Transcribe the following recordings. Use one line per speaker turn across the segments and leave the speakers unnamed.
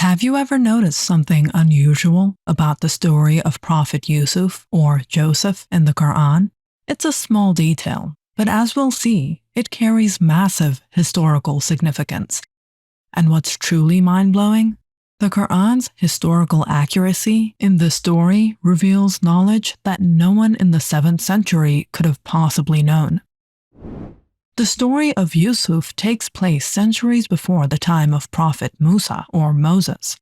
Have you ever noticed something unusual about the story of Prophet Yusuf or Joseph in the Quran? It's a small detail, but as we'll see, it carries massive historical significance. And what's truly mind-blowing? The Quran's historical accuracy in the story reveals knowledge that no one in the 7th century could have possibly known. The story of Yusuf takes place centuries before the time of Prophet Musa or Moses.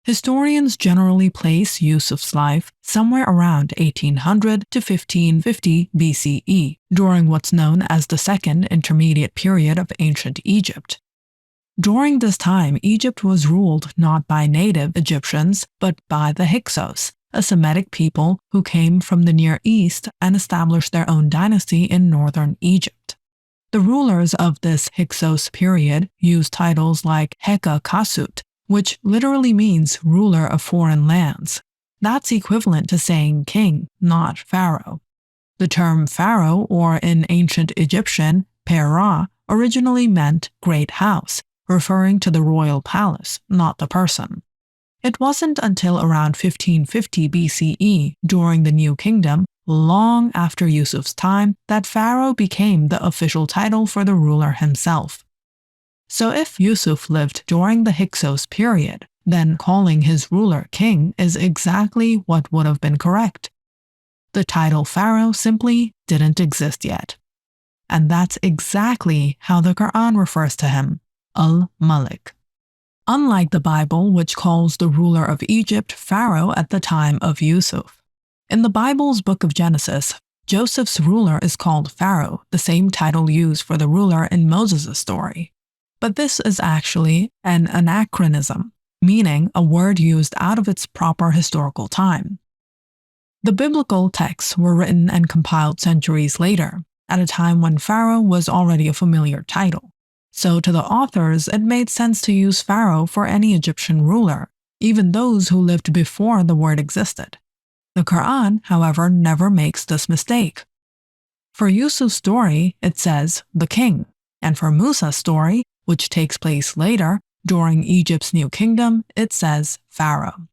Historians generally place Yusuf's life somewhere around 1800 to 1550 BCE, during what's known as the Second Intermediate Period of ancient Egypt. During this time, Egypt was ruled not by native Egyptians, but by the Hyksos, a Semitic people who came from the Near East and established their own dynasty in northern Egypt. The rulers of this Hyksos period used titles like Heka Kasut, which literally means ruler of foreign lands. That's equivalent to saying king, not pharaoh. The term pharaoh, or in ancient Egyptian, Pharaoh, originally meant great house, referring to the royal palace, not the person. It wasn't until around 1550 BCE, during the New Kingdom, long after Yusuf's time, that pharaoh became the official title for the ruler himself. So if Yusuf lived during the Hyksos period, then calling his ruler king is exactly what would have been correct. The title pharaoh simply didn't exist yet. And that's exactly how the Quran refers to him, Al-Malik. Unlike the Bible, which calls the ruler of Egypt pharaoh at the time of Yusuf. In the Bible's book of Genesis, Joseph's ruler is called Pharaoh, the same title used for the ruler in Moses' story. But this is actually an anachronism, meaning a word used out of its proper historical time. The biblical texts were written and compiled centuries later, at a time when Pharaoh was already a familiar title. So to the authors, it made sense to use Pharaoh for any Egyptian ruler, even those who lived before the word existed. The Quran, however, never makes this mistake. For Yusuf's story, it says the king, and for Musa's story, which takes place later, during Egypt's New Kingdom, it says Pharaoh.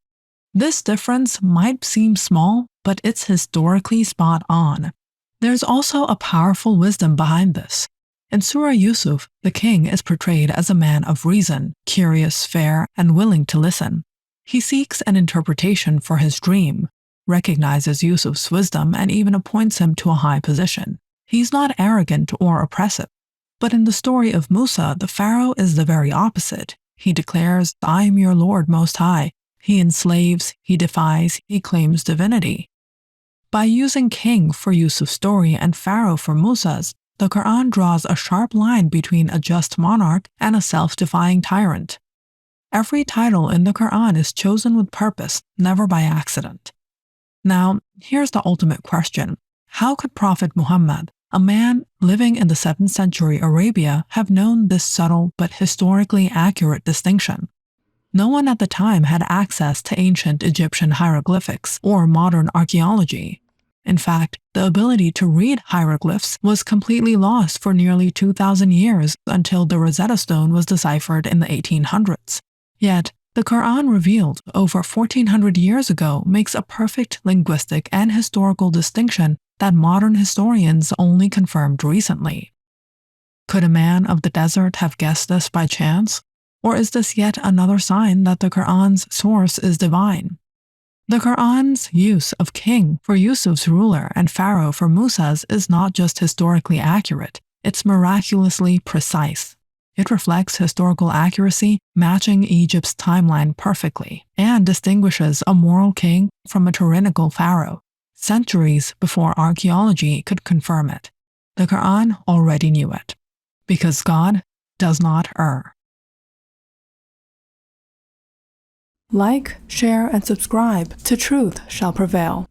This difference might seem small, but it's historically spot on. There's also a powerful wisdom behind this. In Surah Yusuf, the king is portrayed as a man of reason, curious, fair, and willing to listen. He seeks an interpretation for his dream, recognizes Yusuf's wisdom, and even appoints him to a high position. He's not arrogant or oppressive. But in the story of Musa, the pharaoh is the very opposite. He declares, "I am your Lord Most High." He enslaves, he defies, he claims divinity. By using king for Yusuf's story and pharaoh for Musa's, the Quran draws a sharp line between a just monarch and a self-defying tyrant. Every title in the Quran is chosen with purpose, never by accident. Now, here's the ultimate question. How could Prophet Muhammad, a man living in the 7th century Arabia, have known this subtle but historically accurate distinction? No one at the time had access to ancient Egyptian hieroglyphics or modern archaeology. In fact, the ability to read hieroglyphs was completely lost for nearly 2,000 years until the Rosetta Stone was deciphered in the 1800s. Yet, the Quran revealed over 1,400 years ago makes a perfect linguistic and historical distinction that modern historians only confirmed recently. Could a man of the desert have guessed this by chance? Or is this yet another sign that the Quran's source is divine? The Quran's use of king for Yusuf's ruler and pharaoh for Musa's is not just historically accurate, it's miraculously precise. It reflects historical accuracy, matching Egypt's timeline perfectly, and distinguishes a moral king from a tyrannical pharaoh, centuries before archaeology could confirm it. The Quran already knew it, because God does not err. Like, share, and subscribe to Truth Shall Prevail.